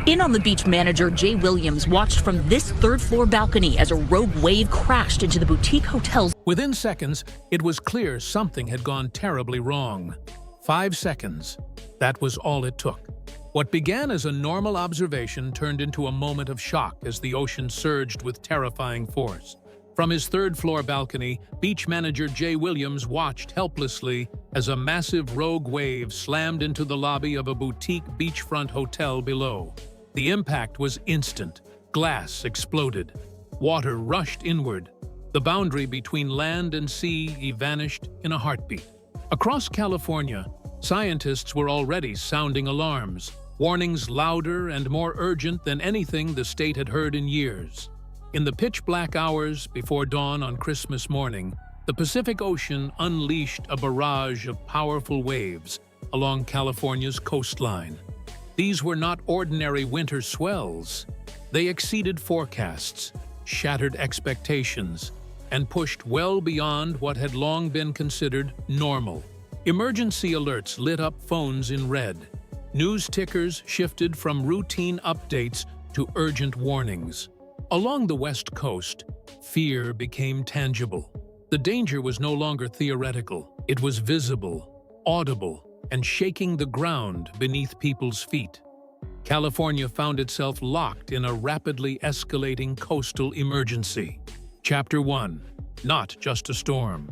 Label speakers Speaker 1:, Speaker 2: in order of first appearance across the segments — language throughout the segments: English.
Speaker 1: In on the beach, manager Jay Williams watched from this third-floor balcony as a rogue wave crashed into the boutique hotel's.
Speaker 2: Within seconds, it was clear something had gone terribly wrong. 5 seconds. That was all it took. What began as a normal observation turned into a moment of shock as the ocean surged with terrifying force. From his third-floor balcony, beach manager Jay Williams watched helplessly as a massive rogue wave slammed into the lobby of a boutique beachfront hotel below. The impact was instant. Glass exploded. Water rushed inward. The boundary between land and sea vanished in a heartbeat. Across California, scientists were already sounding alarms, warnings louder and more urgent than anything the state had heard in years. In the pitch-black hours before dawn on Christmas morning, the Pacific Ocean unleashed a barrage of powerful waves along California's coastline. These were not ordinary winter swells. They exceeded forecasts, shattered expectations, and pushed well beyond what had long been considered normal. Emergency alerts lit up phones in red. News tickers shifted from routine updates to urgent warnings. Along the West Coast, fear became tangible. The danger was no longer theoretical. It was visible, audible, and shaking the ground beneath people's feet. California found itself locked in a rapidly escalating coastal emergency. Chapter 1. Not just a storm.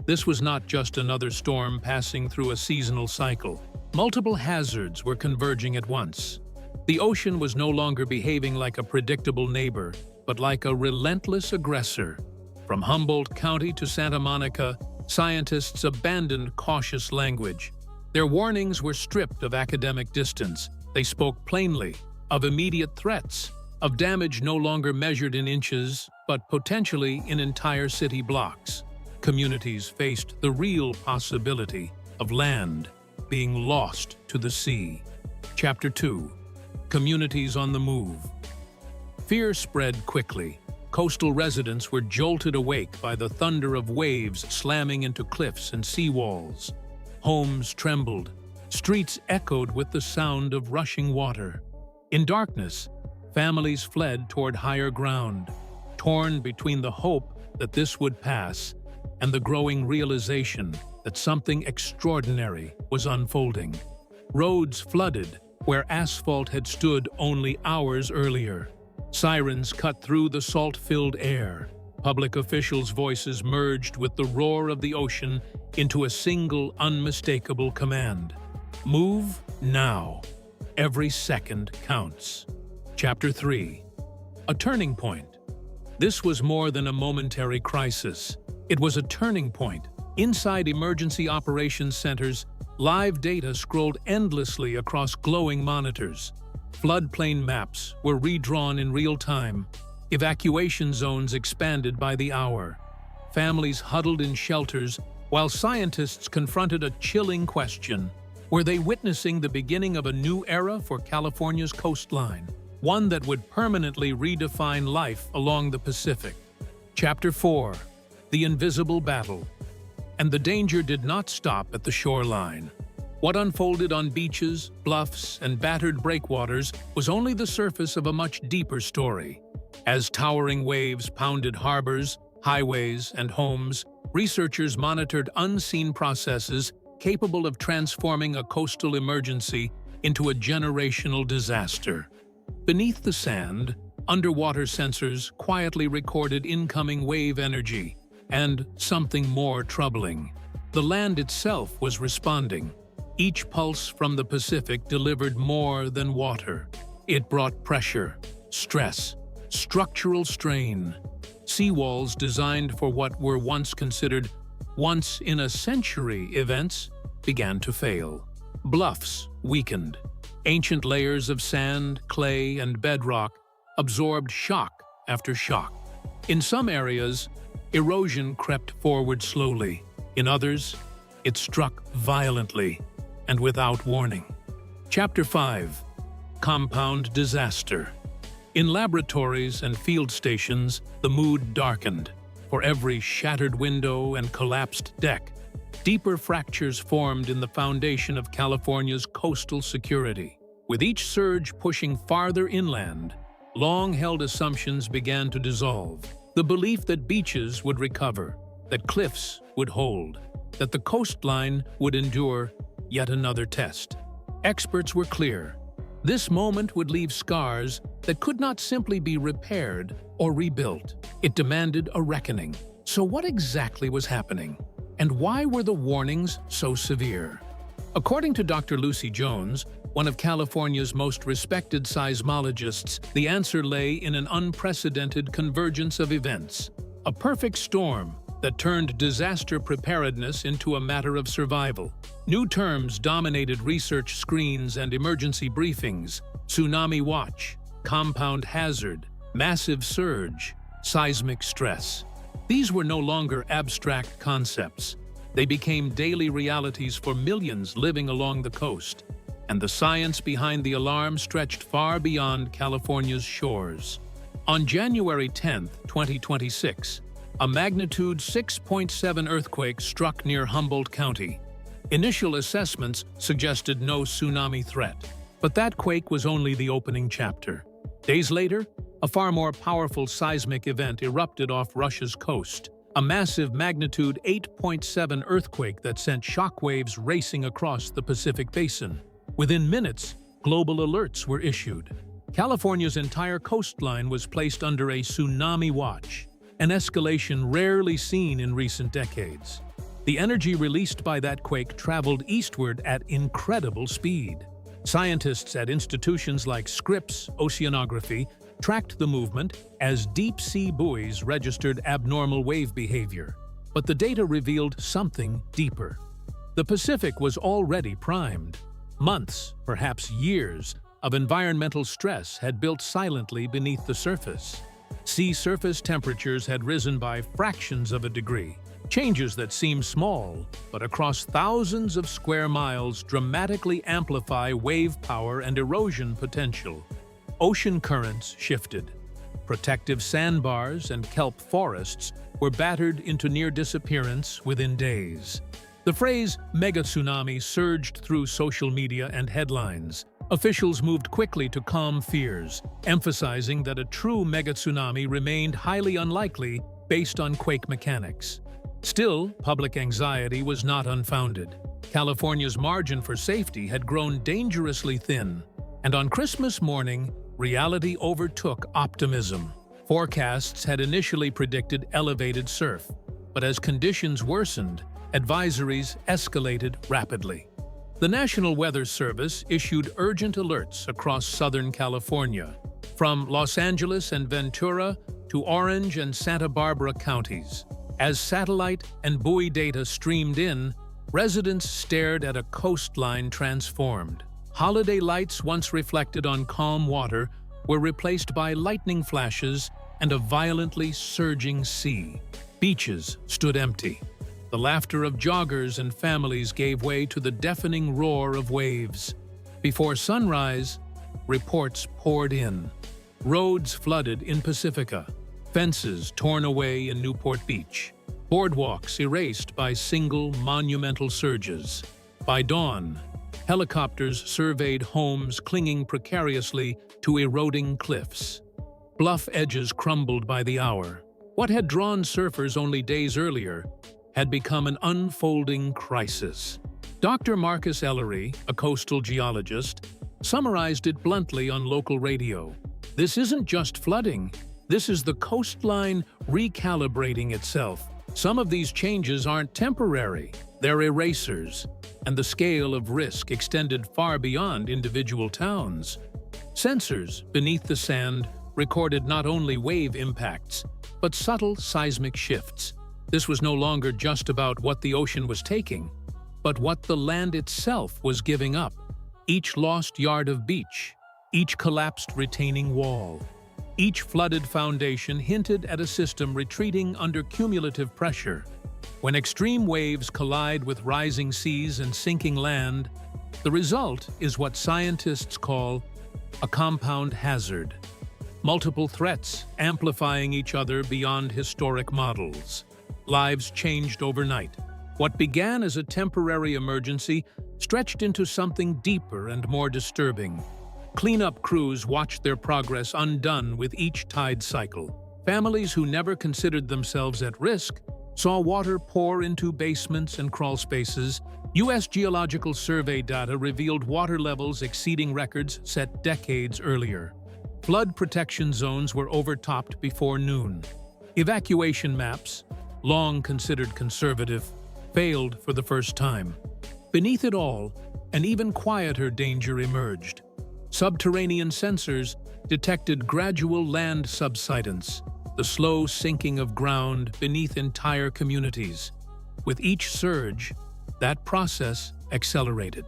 Speaker 2: This was not just another storm passing through a seasonal cycle. Multiple hazards were converging at once. The ocean was no longer behaving like a predictable neighbor, but like a relentless aggressor. From Humboldt County to Santa Monica, scientists abandoned cautious language. Their warnings were stripped of academic distance. They spoke plainly of immediate threats, of damage no longer measured in inches, but potentially in entire city blocks. Communities faced the real possibility of land being lost to the sea. Chapter 2. Communities on the move. Fear spread quickly. Coastal residents were jolted awake by the thunder of waves slamming into cliffs and seawalls. Homes trembled. Streets echoed with the sound of rushing water. In darkness, families fled toward higher ground, torn between the hope that this would pass and the growing realization that something extraordinary was unfolding. Roads flooded where asphalt had stood only hours earlier. Sirens cut through the salt-filled air. Public officials' voices merged with the roar of the ocean into a single, unmistakable command. Move now. Every second counts. Chapter 3. A turning point. This was more than a momentary crisis. It was a turning point. Inside emergency operations centers, live data scrolled endlessly across glowing monitors. Floodplain maps were redrawn in real time. Evacuation zones expanded by the hour. Families huddled in shelters while scientists confronted a chilling question. Were they witnessing the beginning of a new era for California's coastline? One that would permanently redefine life along the Pacific. Chapter 4. The Invisible Battle. And the danger did not stop at the shoreline. What unfolded on beaches, bluffs, and battered breakwaters was only the surface of a much deeper story. As towering waves pounded harbors, highways, and homes, researchers monitored unseen processes capable of transforming a coastal emergency into a generational disaster. Beneath the sand, underwater sensors quietly recorded incoming wave energy, and something more troubling. The land itself was responding. Each pulse from the Pacific delivered more than water. It brought pressure, stress, structural strain. Seawalls designed for what were once considered once-in-a-century events began to fail. Bluffs weakened. Ancient layers of sand, clay, and bedrock absorbed shock after shock. In some areas, erosion crept forward slowly. In others, it struck violently and without warning. Chapter 5. Compound Disaster. In laboratories and field stations, the mood darkened. For every shattered window and collapsed deck, deeper fractures formed in the foundation of California's coastal security. With each surge pushing farther inland, long-held assumptions began to dissolve. The belief that beaches would recover, that cliffs would hold, that the coastline would endure yet another test. Experts were clear. This moment would leave scars that could not simply be repaired or rebuilt. It demanded a reckoning. So what exactly was happening? And why were the warnings so severe? According to Dr. Lucy Jones, one of California's most respected seismologists, the answer lay in an unprecedented convergence of events. A perfect storm that turned disaster preparedness into a matter of survival. New terms dominated research screens and emergency briefings: tsunami watch, compound hazard, massive surge, seismic stress. These were no longer abstract concepts. They became daily realities for millions living along the coast, and the science behind the alarm stretched far beyond California's shores. On January 10, 2026, a magnitude 6.7 earthquake struck near Humboldt County. Initial assessments suggested no tsunami threat, but that quake was only the opening chapter. Days later, a far more powerful seismic event erupted off Russia's coast, a massive magnitude 8.7 earthquake that sent shockwaves racing across the Pacific Basin. Within minutes, global alerts were issued. California's entire coastline was placed under a tsunami watch, an escalation rarely seen in recent decades. The energy released by that quake traveled eastward at incredible speed. Scientists at institutions like Scripps Oceanography tracked the movement as deep-sea buoys registered abnormal wave behavior. But the data revealed something deeper. The Pacific was already primed. Months, perhaps years, of environmental stress had built silently beneath the surface. Sea surface temperatures had risen by fractions of a degree. Changes that seem small, but across thousands of square miles dramatically amplify wave power and erosion potential. Ocean currents shifted. Protective sandbars and kelp forests were battered into near disappearance within days. The phrase mega tsunami surged through social media and headlines. Officials moved quickly to calm fears, emphasizing that a true mega tsunami remained highly unlikely based on quake mechanics. Still, public anxiety was not unfounded. California's margin for safety had grown dangerously thin, and on Christmas morning, reality overtook optimism. Forecasts had initially predicted elevated surf, but as conditions worsened, advisories escalated rapidly. The National Weather Service issued urgent alerts across Southern California, from Los Angeles and Ventura to Orange and Santa Barbara counties. As satellite and buoy data streamed in, residents stared at a coastline transformed. Holiday lights once reflected on calm water were replaced by lightning flashes and a violently surging sea. Beaches stood empty. The laughter of joggers and families gave way to the deafening roar of waves. Before sunrise, reports poured in. Roads flooded in Pacifica, fences torn away in Newport Beach, boardwalks erased by single monumental surges. By dawn, helicopters surveyed homes clinging precariously to eroding cliffs. Bluff edges crumbled by the hour. What had drawn surfers only days earlier had become an unfolding crisis. Dr. Marcus Ellery, a coastal geologist, summarized it bluntly on local radio. This isn't just flooding. This is the coastline recalibrating itself. Some of these changes aren't temporary, they're erasers, and the scale of risk extended far beyond individual towns. Sensors beneath the sand recorded not only wave impacts, but subtle seismic shifts. This was no longer just about what the ocean was taking, but what the land itself was giving up. Each lost yard of beach, each collapsed retaining wall, each flooded foundation hinted at a system retreating under cumulative pressure. When extreme waves collide with rising seas and sinking land, the result is what scientists call a compound hazard. Multiple threats amplifying each other beyond historic models. Lives changed overnight. What began as a temporary emergency stretched into something deeper and more disturbing. Cleanup crews watched their progress undone with each tide cycle. Families who never considered themselves at risk saw water pour into basements and crawl spaces. U.S. Geological Survey data revealed water levels exceeding records set decades earlier. Flood protection zones were overtopped before noon. Evacuation maps, long considered conservative, failed for the first time. Beneath it all, an even quieter danger emerged. Subterranean sensors detected gradual land subsidence, the slow sinking of ground beneath entire communities. With each surge, that process accelerated.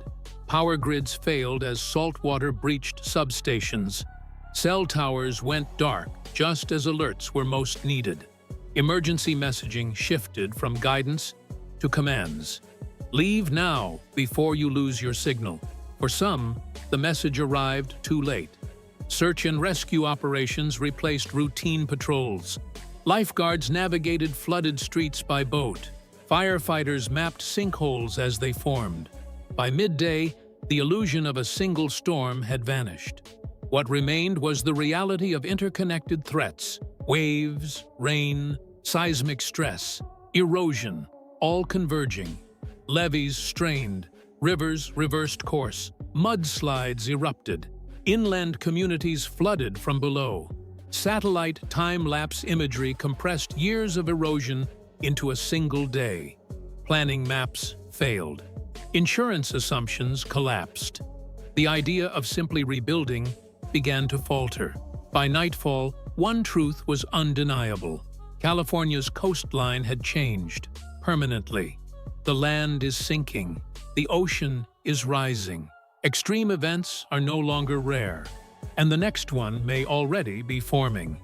Speaker 2: Power grids failed as saltwater breached substations. Cell towers went dark just as alerts were most needed. Emergency messaging shifted from guidance to commands. Leave now before you lose your signal. For some, the message arrived too late. Search and rescue operations replaced routine patrols. Lifeguards navigated flooded streets by boat. Firefighters mapped sinkholes as they formed. By midday, the illusion of a single storm had vanished. What remained was the reality of interconnected threats: waves, rain, seismic stress, erosion, all converging. Levees strained, rivers reversed course, mudslides erupted. Inland communities flooded from below. Satellite time-lapse imagery compressed years of erosion into a single day. Planning maps failed. Insurance assumptions collapsed. The idea of simply rebuilding began to falter. By nightfall, one truth was undeniable. California's coastline had changed permanently. The land is sinking. The ocean is rising. Extreme events are no longer rare, and the next one may already be forming.